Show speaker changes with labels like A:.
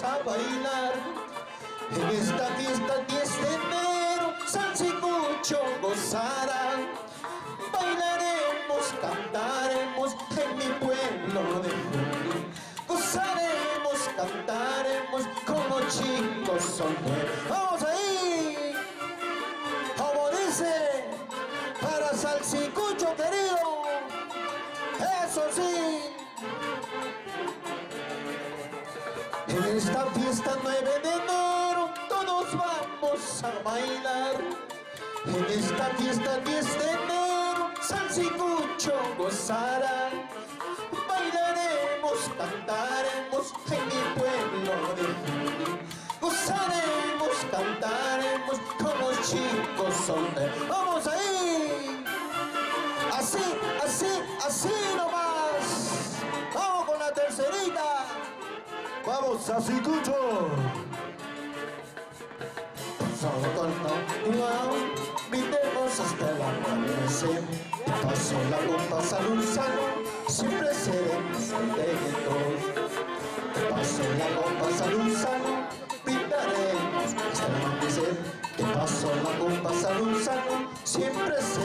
A: vamos a bailar. En esta fiesta el 10 de enero, salsicucho gozará. Bailaremos, cantaremos en mi pueblo de Junín. Gozaremos, cantaremos como chicos solteros. ¡Vamos ahí! Como dice, para salsicucho querido, eso sí. En esta fiesta 9 de enero todos vamos a bailar. En esta fiesta 10 de enero salsicucho gozará. Bailaremos, cantaremos en mi pueblo de Junín. Gozaremos, cantaremos como chicos solteros. ¡Vamos ahí! Así, así, así nomás. ¡Vamos con la tercerita! ¡Vamos, salsicucho! Brindemos hasta el amanecer. Paso la copa, salud, salud. Siempre seremos contentos. Paso la copa, salud, salud. Brindaremos hasta el amanecer. Paso la copa, salud, salud. Siempre seremos